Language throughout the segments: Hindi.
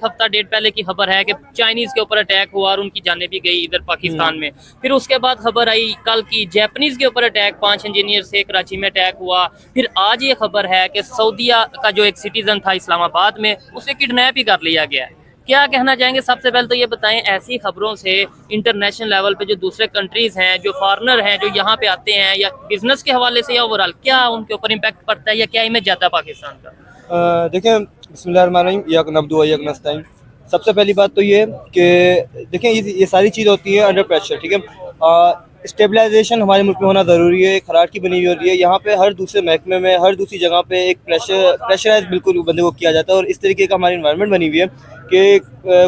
हफ्ता डेढ़ पहले की खबर है कि चाइनीज के ऊपर अटैक हुआ और उनकी जानें भी गई इधर पाकिस्तान में। फिर उसके बाद खबर आई कल की जैपनीज के ऊपर अटैक, 5 इंजीनियर से कराची में अटैक हुआ। फिर आज ये खबर है कि सऊदीया का जो एक सिटीजन था इस्लामाबाद में, उसे किडनैप ही कर लिया गया है। क्या कहना चाहेंगे? सबसे पहले तो ये बताएं, ऐसी खबरों से इंटरनेशनल लेवल पे जो दूसरे कंट्रीज हैं, जो फॉरेनर हैं, जो यहाँ पे आते हैं, या बिजनेस के हवाले से या ओवरऑल क्या उनके ऊपर इम्पैक्ट पड़ता है या क्या इमेज जाता है पाकिस्तान का? देखें, बिस्मिल्लाहिर्रहमानिर्रहीम, यक नब्दु व यक नस्तईन। सबसे पहली बात तो ये कि देखें ये सारी चीज़ होती है अंडर प्रेशर, ठीक है। स्टेबलाइजेशन हमारे मुल्क में होना ज़रूरी है। एक हरारकी बनी हुई होती है यहाँ पे, हर दूसरे महकमे में, हर दूसरी जगह पे एक प्रेशराइज बिल्कुल बंदे को किया जाता है। और इस तरीके का हमारी इन्वायरमेंट बनी हुई है कि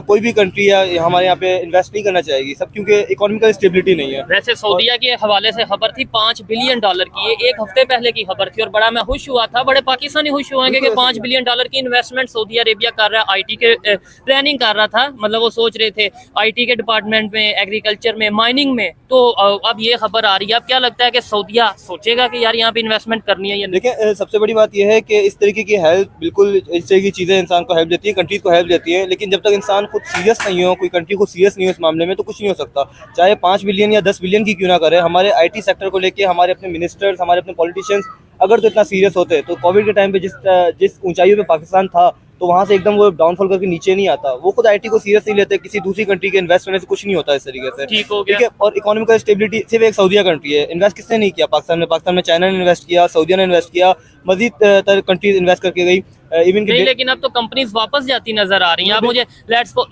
कोई भी कंट्री या हमारे यहाँ पे इन्वेस्ट नहीं करना चाहेगी सब, क्योंकि इकोनॉमिकल स्टेबिलिटी नहीं है। वैसे सऊदीया के हवाले से खबर थी $5 बिलियन की, ये एक हफ्ते पहले की खबर थी और बड़ा मैं खुश हुआ था, बड़े पाकिस्तानी खुश हुए कि $5 बिलियन की इन्वेस्टमेंट सऊदी अरेबिया कर रहा है। आईटी के प्लानिंग कर रहा था, मतलब वो सोच रहे थे आईटी के डिपार्टमेंट में, एग्रीकल्चर में, माइनिंग में। तो अब ये खबर आ रही है, अब क्या लगता है कि सऊदीया सोचेगा कि यार यहाँ पे इन्वेस्टमेंट करनी है या नहीं? देखिए, सबसे बड़ी बात यह है कि इस तरीके की हेल्प, बिल्कुल इस तरह की चीज़ें इंसान को हेल्प देती है, कंट्रीज को हेल्प देती है, लेकिन जब तक इंसान खुद सीरियस नहीं हो, कोई कंट्री को सीरियस नहीं हो इस मामले में, तो कुछ नहीं हो सकता। चाहे 5 बिलियन या 10 बिलियन की क्यों ना करे, हमारे आईटी सेक्टर को लेके हमारे अपने मिनिस्टर्स, हमारे अपने पॉलिटिशियंस अगर तो इतना सीरियस होते तो कोविड के टाइम पे जिस ऊंचाइयों पे पाकिस्तान था, तो वहाँ से एकदम वो डाउनफॉल करके नीचे नहीं आता। वो खुद आईटी को सीरियस नहीं लेते, किसी दूसरी कंट्री के इन्वेस्ट करने से कुछ नहीं होता इस तरीके से, ठीक हो गया। ठीक है। और इकोनॉमिकल स्टेबिलिटी सिर्फ एक सऊदीया कंट्री है, इन्वेस्ट किसने नहीं किया पाकिस्तान में? पाकिस्तान में चाइना ने इन्वेस्ट किया, सऊदीया ने इन्वेस्ट किया, मजीद कंट्रीज इन्वेस्ट करके गई। इवन नहीं, लेकिन अब तो कंपनीज वापस जाती नजर आ रही हैं। अब मुझे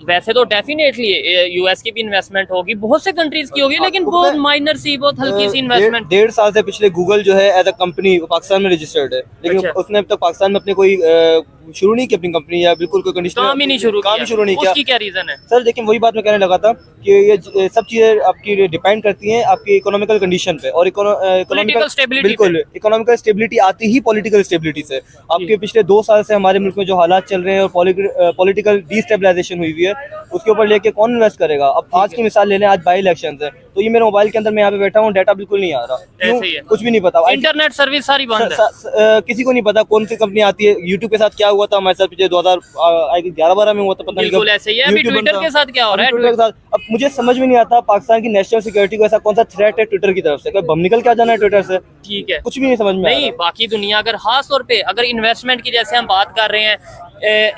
वैसे तो डेफिनेटली यूएस की भी इन्वेस्टमेंट होगी, बहुत से कंट्रीज की होगी, लेकिन बहुत माइनर सी, बहुत हल्की सी इन्वेस्टमेंट। 1.5 साल से पिछले गूगल जो है एज अ कंपनी पाकिस्तान में रजिस्टर्ड है, लेकिन अच्छा। उसने अब तक पाकिस्तान में अपने कोई शुरू नहीं की अपनी कंपनी, या बिल्कुल कोई कंडीशन काम ही नहीं शुरू किया। उसकी क्या रीजन है सर? देखिए, वही बात मैं कहने लगा था कि ये सब चीजें आपकी डिपेंड करती हैं आपकी इकोनॉमिकल कंडीशन पे, और पॉलिटिकल स्टेबिलिटी। बिल्कुल, इकोनॉमिकल स्टेबिलिटी आती ही पॉलिटिकल स्टेबिलिटी से। आपके पिछले 2 साल से हमारे मुल्क में जो हालात चल रहे हैं और पॉलिटिकल डिस्टेबलाइजेशन हुई है, उसके ऊपर लेके कौन इन्वेस्ट करेगा? अब आज की मिसाल ले लें, आज बाई इलेक्शन है, तो ये मेरे मोबाइल के अंदर मैं यहाँ पे बैठा हूँ, डाटा बिल्कुल नहीं आ रहा, क्यों? कुछ भी नहीं पता, इंटरनेट सर्विस सारी बंद है, किसी को नहीं पता कौन सी कंपनी आती है। यूट्यूब के साथ क्या हुआ था हमारे साथ पिछले 2011-12 में हुआ था, पता नहीं। बिल्कुल ऐसे ही है। अभी ट्विटर के साथ क्या हो रहा है? ट्विटर के साथ अब मुझे समझ में नहीं आता पाकिस्तान की नेशनल सिक्योरिटी को ऐसा कौन सा थ्रेट है ट्विटर की तरफ से? क्या बम निकल के आ जाना है ट्विटर से? ठीक है, कुछ भी नहीं समझ में नहीं। बाकी दुनिया अगर खास तौर पे अगर इन्वेस्टमेंट की जैसे हम बात कर रहे हैं,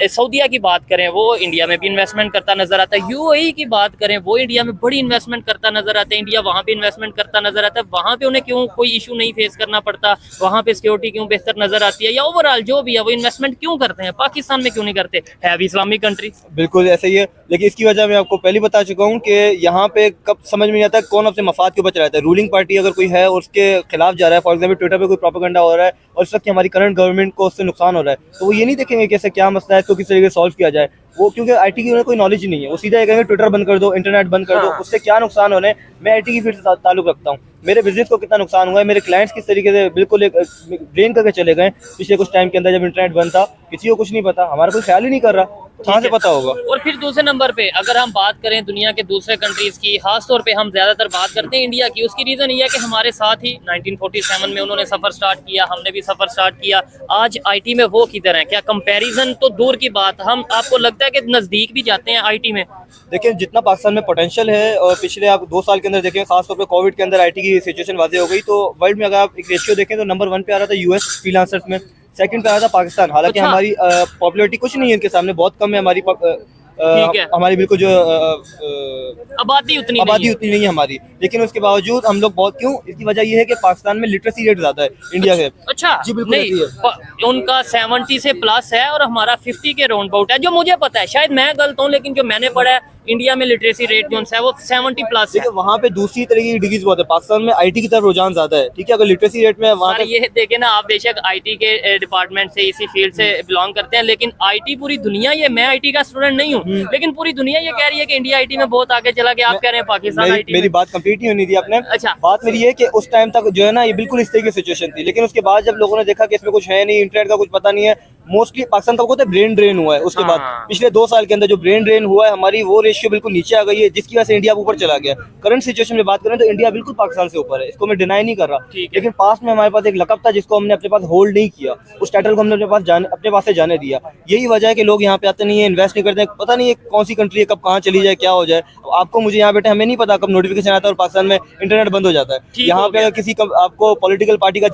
सऊदीया की बात करें, वो इंडिया में भी इन्वेस्टमेंट करता नजर आता है। यूएई की बात करें, वो इंडिया में बड़ी इन्वेस्टमेंट करता नजर आता है, इंडिया वहाँ पे इन्वेस्टमेंट करता नजर आता है। वहाँ पे उन्हें क्यों कोई इशू नहीं फेस करना पड़ता? वहाँ पे सिक्योरिटी क्यों बेहतर नजर आती है? या ओवरऑल जो भी है वो इन्वेस्टमेंट क्यों करते हैं? पाकिस्तान में क्यों नहीं करते? है अभी इस्लामिक कंट्री। बिल्कुल ऐसे ही है, लेकिन इसकी वजह मैं आपको पहले बता चुका हूँ कि यहाँ पे कब समझ में नहीं आता कौन अपने मफाद के ऊपर चलाता है। रूलिंग पार्टी अगर कोई है और उसके खिलाफ जा रहा है, फॉर एग्जाम्पल ट्विटर पे कोई प्रोपेगेंडा हो रहा है और इस वक्त हमारी करंट गवर्नमेंट को उससे नुकसान हो रहा है, तो वो ये नहीं देखेंगे कैसे क्या मसला है, तो किस तरीके से सॉल्व किया जाए। वो क्योंकि आईटी की उन्हें कोई नॉलेज नहीं है, वो सीधा ये कहेंगे ट्विटर बंद कर दो, इंटरनेट बंद कर दो, उससे क्या नुकसान होने। मैं आईटी की फील्ड से ताल्लुक रखता हूँ, मेरे बिजनेस को कितना नुकसान हुआ है, मेरे क्लाइंट्स किस तरीके से बिल्कुल एक ड्रेन करके चले गए पिछले कुछ टाइम के अंदर जब इंटरनेट बंद था। किसी को कुछ नहीं पता, हमारा कोई ख्याल ही नहीं कर रहा, तो कहाँ से पता होगा। और फिर दूसरे नंबर पे अगर हम बात करें दुनिया के दूसरे कंट्रीज की, खास तौर पे हम ज्यादातर बात करते हैं इंडिया की, उसकी रीजन ये है कि हमारे साथ ही 1947 में उन्होंने सफर स्टार्ट किया, हमने भी सफर स्टार्ट किया। आज आईटी में वो किधर है? क्या कंपैरिजन तो दूर की बात, हम आपको लगता है कि नजदीक भी जाते हैं आईटी में? देखिए, जितना पाकिस्तान में पोटेंशियल है, और पिछले आप 2 साल के अंदर देखें, खासतौर पे कोविड के अंदर आईटी की सिचुएशन वाज़ेह हो गई, तो वर्ल्ड में अगर आप एक रेशियो देखें तो नंबर 1 पे आ रहा था यूएस फ्रीलांसर्स में, सेकंड पे आ रहा था पाकिस्तान। हालांकि अच्छा। हमारी पॉपुलैरिटी कुछ नहीं है इनके सामने, बहुत कम है हमारी ठीक है। हमारी बिल्कुल जो आबादी उतनी नहीं है हमारी, लेकिन उसके बावजूद हम लोग बहुत क्यों, इसकी वजह यह है कि पाकिस्तान में लिटरेसी रेट ज्यादा है इंडिया से। अच्छा जी बिल्कुल नहीं, उनका 70 से प्लस है और हमारा 50 के राउंड अबाउट है, जो मुझे पता है, शायद मैं गलत हूँ, लेकिन जो मैंने पढ़ा है इंडिया में लिटरेसी रेट जो है वो 70 प्लस है। वहाँ पे दूसरी तरह की डिग्रीज बहुत है, पाकिस्तान में आईटी की तरफ रुझान ज्यादा है, ठीक है। अगर लिटरेसी रेट में वहाँ ये देखे ना आप, बेशक आईटी के डिपार्टमेंट से, इसी फील्ड से बिलोंग करते हैं, लेकिन आईटी पूरी दुनिया, ये मैं आईटी का स्टूडेंट नहीं हूँ, लेकिन पूरी दुनिया ये कह रही है कि इंडिया आईटी में बहुत आगे चला गया। आप कह रहे हैं पाकिस्तान आईटी। मेरी बात कंप्लीट नहीं होनी थी आपने। अच्छा, बात मेरी है कि उस टाइम तक जो है ना, ये बिल्कुल इस तरह की सिचुएशन थी, लेकिन उसके बाद जब लोगों ने देखा कि इसमें कुछ है नहीं, इंटरनेट का कुछ पता नहीं है, मोस्टली पाकिस्तान का होता है ब्रेन ड्रेन हुआ है। उसके बाद हाँ। पिछले 2 साल के अंदर जो ब्रेन ड्रेन हुआ है, हमारी वो रेशियो बिल्कुल नीचे आ गई है, जिसकी वजह से इंडिया ऊपर चला गया। करंट सिचुएशन में बात करें तो इंडिया बिल्कुल पाकिस्तान से ऊपर है, इसको मैं डिनाई नहीं कर रहा। ठीक है। लेकिन पास में हमारे पास एक लकब था जिसको हमने अपने पास होल्ड नहीं किया, उस टाइटल को हमने अपने पास से जाने दिया। यही वजह है कि लोग यहाँ पे आते नहीं है, इन्वेस्ट नहीं करते। पता नहीं है कौन सी कंट्री है, कब कहाँ चली जाए, क्या हो जाए। आपको मुझे यहाँ बैठे हमें नहीं पता कब नोटिफिकेशन आता है और पाकिस्तान में इंटरनेट बंद हो जाता है। ठीक यहाँ हो पे गया। अगर किसी आपको पॉलिटिकल पार्टी का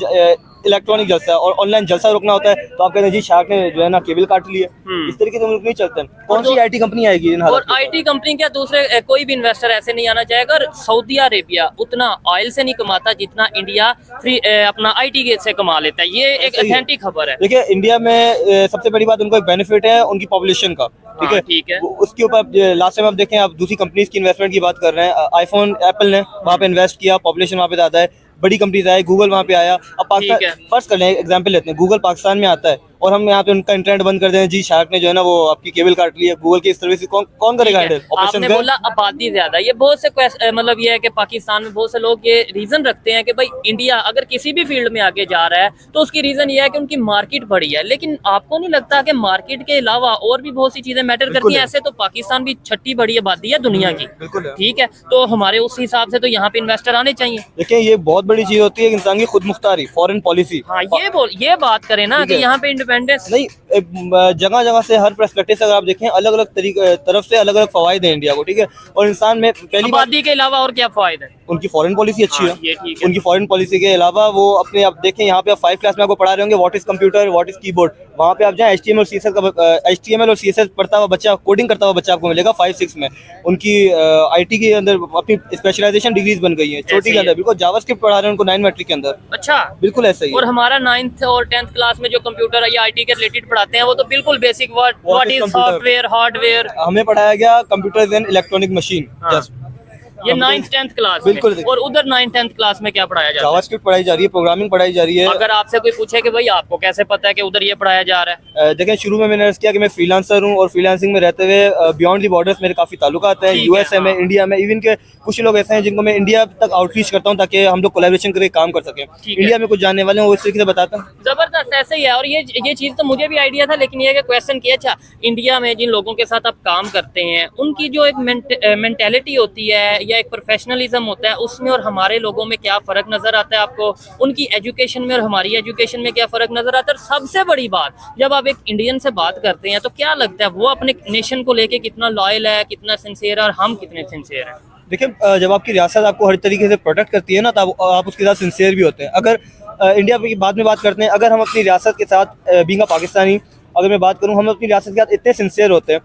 इलेक्ट्रॉनिक जलसा और ऑनलाइन जलसा रोकना होता है तो आप कहते हैं जी शार्क ने जो है ना केबल काट ली है। इस तरीके से मुल्क नहीं चलते। कौन सी आईटी कंपनी आएगी इन हालात और आईटी कंपनी क्या दूसरे कोई भी इन्वेस्टर ऐसे नहीं आना चाहेगा। और सऊदी अरेबिया उतना ऑयल से नहीं कमाता जितना इंडिया फ्री अपना आईटी से कमा लेता है। ये एक सही है। ऑथेंटिक खबर है। देखिए इंडिया में सबसे बड़ी बात उनको एक बेनिफिट है उनकी पॉपुलेशन का। ठीक हाँ, है, ठीक है। उसके ऊपर लास्ट टाइम आप देखें, आप दूसरी कंपनीज की इन्वेस्टमेंट की बात कर रहे हैं। आईफोन एप्पल ने वहाँ पे इन्वेस्ट किया, पॉपुलेशन वहाँ पे ज्यादा है, बड़ी कंपनीज आए, गूगल वहाँ पे आया। अब पाकिस्तान ठीक है। फर्स्ट कर लें, एग्जाम्पल लेते हैं, गूगल पाकिस्तान में आता है और हम यहाँ पे उनका इंटरनेट बंद कर दें, जी शार्क ने जो है ना वो आपकी केबल काट ली है। गूगल की सर्विस कौन करेगा ठीक है। हैंडल? ऑपरेशन आपने गन? बोला आबादी ज्यादा, ये बहुत से मतलब ये है कि पाकिस्तान में बहुत से लोग ये रीजन रखते हैं कि भाई इंडिया अगर किसी भी फील्ड में आगे जा रहा है तो उसकी रीजन ये है कि उनकी मार्केट बड़ी है। लेकिन आपको नहीं लगता कि मार्केट के अलावा और भी बहुत सी चीजें मैटर बिल्कुल करती हैं? है। ऐसे तो पाकिस्तान भी छठी बड़ी आबादी है दुनिया की, बिल्कुल है। ठीक है, तो हमारे उस हिसाब से तो यहाँ पे इन्वेस्टर आने चाहिए। देखिए ये बहुत बड़ी चीज होती है कि इंसान की खुद मुख्तारी, फॉरेन पॉलिसी। हाँ, ये बात करें ना ठीक कि है। यहाँ पे इंडिपेंडेंस नहीं, जगह जगह से हर पर्सपेक्टिव से अगर आप देखें अलग अलग तरीके तरफ से अलग अलग फवायद हैं इंडिया को। ठीक है, और इंसान में पहली बात आबादी के अलावा और क्या फायदा है? उनकी फॉरेन पॉलिसी अच्छी हाँ, है। ये ठीक है। उनकी फॉरेन पॉलिसी के अलावा वो अपने, आप देखें यहाँ पे आप 5 क्लास में आपको पढ़ा रहे होंगे what is computer, what is keyboard. वहाँ पे आप जाएं HTML और CSS पढ़ता हुआ बच्चा, कोडिंग करता हुआ बच्चा आपको मिलेगा 5-6 में। उनकी IT के अंदर अपनी स्पेशलाइजेशन डिग्रीज बन गई है छोटी के अंदर। बिल्कुल जावास्क्रिप्ट पढ़ा रहे हैं उनको 9 मैट्रिक के अंदर। अच्छा, बिल्कुल ऐसा ही है। और हमारा 9th और 10th क्लास में जो कंप्यूटर या आईटी के रिलेटेड पढ़ाते हैं वो तो बिल्कुल basic what is computer? Software hardware, हमें पढ़ाया गया कंप्यूटर एंड इलेक्ट्रॉनिक मशीन। हाँ। ये 9th 10th क्लास में। बिल्कुल। और उधर 9th 10th क्लास में क्या पढ़ाया जाता है? जावास्क्रिप्ट पढ़ाई जा रही है, प्रोग्रामिंग पढ़ाई जा रही है। अगर आपसे कोई पूछे कि भाई आपको कैसे पता है कि उधर ये पढ़ाया जा रहा है? देखें शुरू में मैंने अर्ज किया कि मैं फ्रीलांसर हूं और फ्रीलांसिंग में रहते हुए बियॉन्ड दी बॉर्डर्स मेरे काफी ताल्लुक आते हैं। ठीक है, यूएसए में, हाँ। इंडिया में, इवन के कुछ लोग ऐसे हैं जिनको मैं इंडिया तक आउटरीच करता हूं ताकि हम लोग कोलैबोरेशन करके काम कर सकें। ठीक है। इंडिया में कुछ जानने वाले हैं वो इस तरीके से बताता हूं। जबरदस्त, ऐसे ही है। और ये चीज तो मुझे भी आइडिया था, लेकिन ये क्वेश्चन किया, अच्छा इंडिया में जिन लोगों के साथ आप काम करते हैं उनकी जो एक मेंटेलिटी होती है या एक प्रोफेशनलिज्म होता है उसमें और हमारे लोगों में क्या फर्क नजर आता है आपको? उनकी एजुकेशन में और हमारी एजुकेशन में क्या फर्क नजर आता है? और सबसे बड़ी बात, जब आप एक इंडियन से बात करते हैं तो क्या लगता है वो अपने नेशन को लेके कितना लॉयल है, कितना सिंसियर है, और हम कितने सिंसियर हैं? देखिए जब आपकी रियासत आपको हर तरीके से प्रोटेक्ट करती है ना तब आप उसके साथ सिंसियर भी होते हैं। अगर इंडिया की बाद में बात करते हैं, अगर हम अपनी रियासत के साथ बीइंग अ पाकिस्तानी, अगर मैं बात करूं, हम अपनी रियासत के साथ इतने सिंसियर होते हैं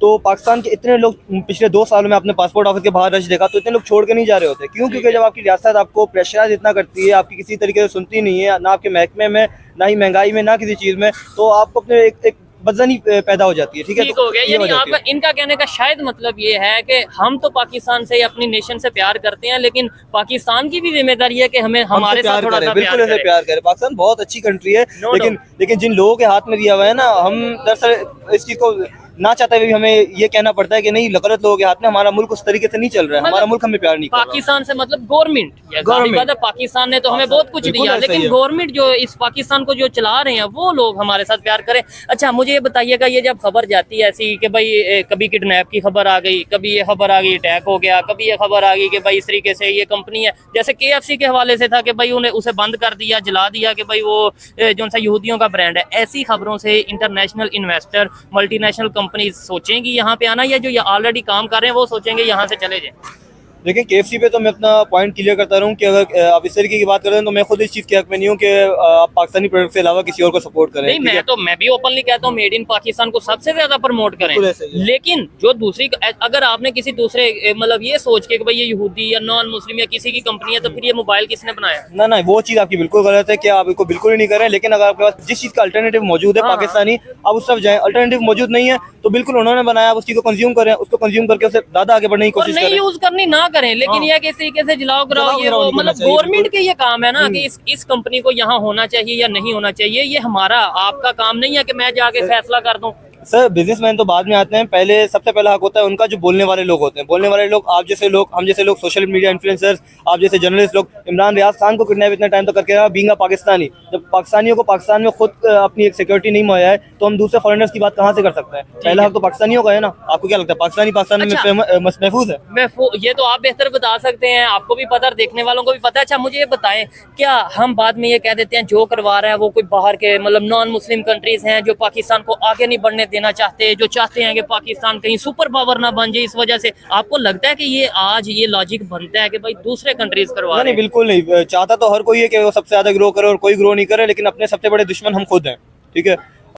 तो पाकिस्तान के इतने लोग पिछले 2 सालों में आपने पासपोर्ट ऑफिस के बाहर रश देखा तो इतने लोग छोड़ के नहीं जा रहे होते। क्यों? क्योंकि जब आपकी रियासत आपको प्रेशराइज इतना करती है, आपकी किसी तरीके से सुनती नहीं है, ना आपके महकमे में, ना ही महंगाई में, ना किसी चीज़ में, तो आपको अपने एक बदजनी पैदा हो जाती है। ठीक है, ठीक हो गया। ये यानी वजह होती आपका इनका कहने का शायद मतलब ये है कि हम तो पाकिस्तान से या अपनी नेशन से प्यार करते हैं, लेकिन पाकिस्तान की भी जिम्मेदारी है कि हमें हमारे साथ थोड़ा सा बिल्कुल ऐसे प्यार प्यार करें। पाकिस्तान बहुत अच्छी कंट्री है, No, लेकिन जिन लोगों के हाथ में दिया हुआ है ना, हम दरअसल इस चीज को ना चाहते हुए भी हमें ये कहना पड़ता है कि नहीं, गलत लोगों के हाथ में हमारा मुल्क उस तरीके से नहीं चल रहा है, हमारा मुल्क हमें प्यार नहीं कर रहा। पाकिस्तान से मतलब गवर्नमेंट, गवर्नमेंट। पाकिस्तान ने तो हमें बहुत कुछ बिल्कुल दिया, ऐसा ही लेकिन है। गवर्नमेंट जो इस पाकिस्तान को जो चला रहे हैं वो लोग हमारे साथ प्यार करें। अच्छा मुझे ये बताइएगा, ये जब खबर जाती है ऐसी कि भाई कभी किडनैप की खबर आ गई, कभी ये खबर आ गई अटैक हो गया, कभी ये खबर आ गई कि भाई इस तरीके से ये कंपनी है, जैसे KFC के हवाले से था कि भाई उन्हें उसे बंद कर दिया, जला दिया कि भाई वो जो सा यहूदियों का ब्रांड है। ऐसी खबरों से इंटरनेशनल इन्वेस्टर, मल्टीनेशनल कंपनीज सोचेंगी यहाँ पे आना, या जो ऑलरेडी काम कर रहे हैं वो सोचेंगे यहाँ से चले जाए? देखिए KFC पे तो मैं अपना पॉइंट क्लियर करता रहूँ कि अगर आप इस तरीके की बात करें तो मैं खुद इस चीज़ के हक में नहीं हूँ कि आप पाकिस्तानी प्रोडक्ट से अलावा किसी और को सपोर्ट करें। नहीं, मैं भी ओपनली कहता हूँ मेड इन पाकिस्तान को सबसे ज्यादा प्रमोट करें, बिल्कुल ऐसे ही है। लेकिन जो दूसरी, अगर आपने किसी दूसरे मतलब ये सोच के कि भाई ये यहूदी या नॉन मुस्लिम या किसी की कंपनी है तो फिर ये मोबाइल किसने बनाया? ना वो चीज़ आपकी बिल्कुल गलत है कि आप इसको बिल्कुल ही नहीं करें, लेकिन अगर आपके पास जिस चीज़ का अल्टरनेटिव मौजूद है हाँ। पाकिस्तानी, आप उस तरफ जाएं। अल्टरनेटिव मौजूद नहीं है तो बिल्कुल उन्होंने बनाया, आप उस चीज़ को कंज्यूम करें, उसको कंज्यूम करके उसे ज़्यादा आगे बढ़ने की और कोशिश नहीं करें। यूज करनी ना करें, लेकिन हाँ। यह कि इस तरीके से जलाओ कराओ, जलाओ ये गिराओ वो नहीं करना मतलब चाहिए, गवर्नमेंट बिल्कुल। के ये काम है ना कि इस कंपनी को यहाँ होना चाहिए या नहीं होना चाहिए, ये हमारा आपका काम नहीं है कि मैं जाके फैसला कर दूं। सर बिजनेसमैन तो बाद में आते हैं, पहले सबसे पहला हक होता है उनका जो बोलने वाले लोग होते हैं। बोलने वाले लोग आप जैसे लोग, हम जैसे लोग, सोशल मीडिया इन्फ्लुएंसर्स, आप जैसे जर्नलिस्ट लोग। इमरान रियाज खान को किडनैप इतना टाइम तो करके रहा बीइंग अ पाकिस्तानी। जब पाकिस्तानियों को पाकिस्तान में खुद अपनी एक सिक्योरिटी नहीं मुहैया है तो हम दूसरे फॉरेनर्स की बात कहाँ से कर सकते हैं? पहला हक तो पाकिस्तानियों का है ना। आपको क्या लगता है पाकिस्तानी पाकिस्तान अच्छा। में महफूज है? ये तो आप बेहतर बता सकते हैं, आपको भी पता है, देखने वालों को भी पता है। अच्छा मुझे ये बताएं, क्या हम बाद में ये कह देते हैं जो करवा रहा है वो कोई बाहर के मतलब नॉन मुस्लिम कंट्रीज हैं जो पाकिस्तान को आगे नहीं बढ़ने देना चाहते, जो चाहते हैं कि पाकिस्तान कहीं सुपर पावर ना बन जाए, इस वजह से आपको लगता है कि ये आज ये लॉजिक बनता है कि भाई दूसरे कंट्रीज करवा नहीं रहे नहीं, हैं? बिल्कुल नहीं। चाहता तो हर कोई है कि वो सबसे ज्यादा ग्रो करे और कोई ग्रो नहीं करे, लेकिन अपने सबसे बड़े दुश्मन हम खुद हैं। ठीक है,